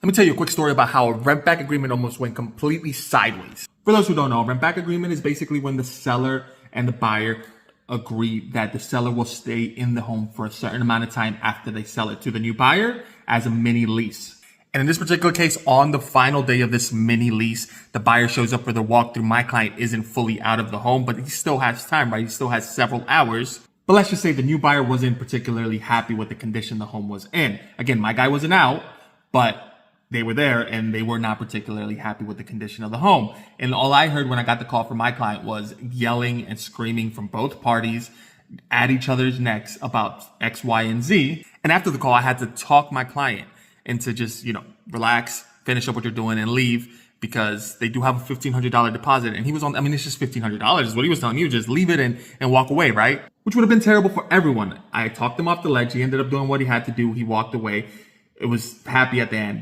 Let me tell you a quick story about how a rent back agreement almost went completely sideways. For those who don't know, a rent back agreement is basically when the seller and the buyer agree that the seller will stay in the home for a certain amount of time after they sell it to the new buyer as a mini lease. And in this particular case, on the final day of this mini lease, the buyer shows up for the walkthrough. My client isn't fully out of the home, but he still has time, right? He still has several hours. But let's just say the new buyer wasn't particularly happy with the condition the home was in. Again, my guy wasn't out, but they were there and they were not particularly happy with the condition of the home. And all I heard when I got the call from my client was yelling and screaming from both parties at each other's necks about X, Y, and Z. And after the call, I had to talk my client into just, relax, finish up what you're doing and leave, because they do have a $1,500 deposit. And he was it's just $1,500 is what he was telling you. Just leave it and walk away, right? Which would have been terrible for everyone. I talked him off the ledge. He ended up doing what he had to do. He walked away. It was happy at the end.